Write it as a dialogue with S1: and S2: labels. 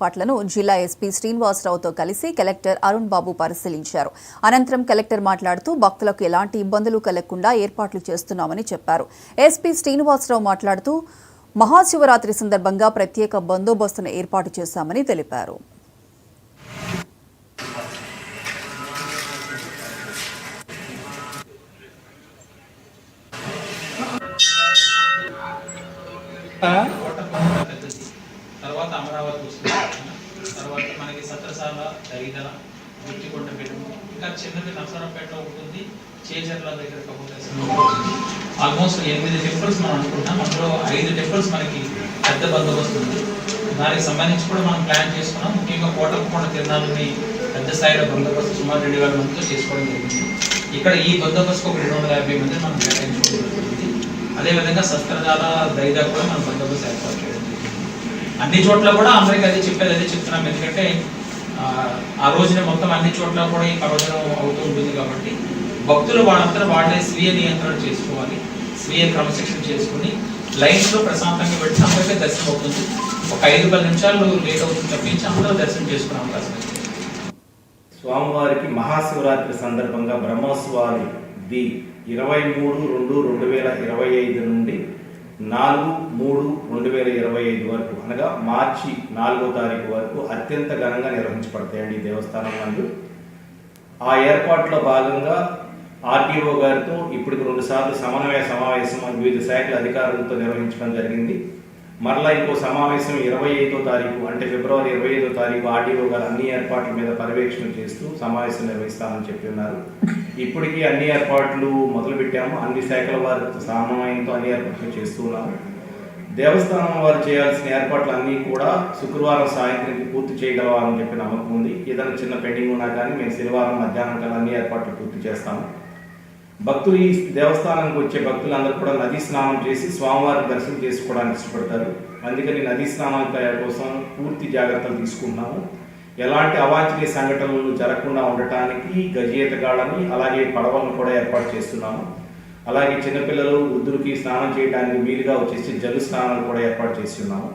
S1: ఏర్పాట్లను జిల్లా ఎస్పీ శ్రీనివాసరావుతో కలిసి కలెక్టర్ అరుణ్ బాబు పరిశీలించారు. అనంతరం కలెక్టర్ మాట్లాడుతూ భక్తులకు ఎలాంటి ఇబ్బందులు కలగకుండా ఏర్పాట్లు చేస్తున్నామని చెప్పారు. ఎస్పీ శ్రీనివాసరావు మాట్లాడుతూ మహాశివరాత్రి సందర్భంగా ప్రత్యేక బందోబస్తును ఏర్పాటు చేశామని తెలిపారు.
S2: తర్వాత అమరావతి వస్తుంది, తర్వాత మనకి సత్రసాల, దైదల, గుర్తికొండ పెరుగు, ఇంకా చిన్నది నరసరావుపేటలో ఉంటుంది, చేజర్ల దగ్గర ఆల్మోస్ట్ 8 టెంపుల్స్ మనం అనుకుంటాం. అందులో 5 టెంపుల్స్ మనకి పెద్ద బందోబస్తు ఉంది. దానికి సంబంధించి కూడా మనం ప్లాన్ చేసుకున్నాం. ముఖ్యంగా కోటప్పకొండ తిరునాళ్ళని పెద్ద స్థాయిలో బందోబస్తు సుమారు 2000 మందితో చేసుకోవడం జరిగింది. ఇక్కడ ఈ బందోబస్తుకు ఒక 250 మంది మనం కేటాయించుకోవడం జరిగింది. అదేవిధంగా శస్త్రజాల, దైదా కూడా మనం బందోబస్తు ఏర్పాటు చేయడం జరిగింది. అన్ని చోట్ల కూడా అందరికీ అదే చెప్తున్నాం. ఎందుకంటే ఆ రోజున మొత్తం అన్ని చోట్ల కూడా ఈ ప్రవచనం అవుతూ ఉంటుంది కాబట్టి భక్తులు వాళ్ళంతా వాళ్ళే స్వీయ నియంత్రణ చేసుకోవాలి, స్వీయ క్రమశిక్షణ చేసుకుని లైన్స్లో ప్రశాంతంగా పెట్టి అందరికీ దర్శనం అవుతుంది. ఒక 5-10 నిమిషాలు లేట్ అవుతుంది తప్పించి అందరూ దర్శనం చేసుకునే అవకాశం ఉంది.
S3: స్వామివారికి మహాశివరాత్రి సందర్భంగా బ్రహ్మోత్సవాలు 23/2/2025 నుండి 4/3/2025 వరకు అనగా మార్చి 4వ తారీఖు వరకు అత్యంత ఘనంగా నిర్వహించబడతాయండి ఈ దేవస్థానం నందు. ఆ ఏర్పాట్లో భాగంగా ఆర్టీఓ గారితో ఇప్పటికి 2 సార్లు సమన్వయ సమావేశం వివిధ శాఖల అధికారులతో నిర్వహించడం జరిగింది. మరలా ఇంకో సమావేశం 25వ తారీఖు అంటే ఫిబ్రవరి 25వ తారీఖు ఆర్టీఓ గారు అన్ని ఏర్పాట్ల మీద పర్యవేక్షణ చేస్తూ సమావేశం నిర్వహిస్తామని చెప్పి ఉన్నారు. ఇప్పటికీ అన్ని ఏర్పాట్లు మొదలుపెట్టాము. అన్ని శాఖల వారితో సమన్వయంతో అన్ని ఏర్పాట్లు చేస్తూ ఉన్నాము. దేవస్థానం వారు చేయాల్సిన ఏర్పాట్లు అన్నీ కూడా శుక్రవారం సాయంత్రానికి పూర్తి చేయగలవాలని చెప్పి నమ్మకం ఉంది. ఏదైనా చిన్న పెండింగ్ ఉన్నా కానీ మేము శనివారం మధ్యాహ్నం కల్లా అన్ని ఏర్పాట్లు పూర్తి చేస్తాము. భక్తులు ఈ దేవస్థానానికి వచ్చే భక్తులందరూ కూడా నదీ స్నానం చేసి స్వామివారి దర్శనం చేసుకోవడానికి ఇష్టపడతారు. అందుకని నదీ స్నానాల కోసం పూర్తి జాగ్రత్తలు తీసుకుంటున్నాము. ఎలాంటి అవాంఛనీయ సంఘటనలు జరగకుండా ఉండటానికి గజేతగాళ్ళని అలాగే పడవలను కూడా ఏర్పాటు చేస్తున్నాము. అలాగే చిన్నపిల్లలు వృద్ధులకి స్నానం చేయడానికి వీలుగా వచ్చేసి జలు స్నానాలు కూడా ఏర్పాటు చేస్తున్నాము.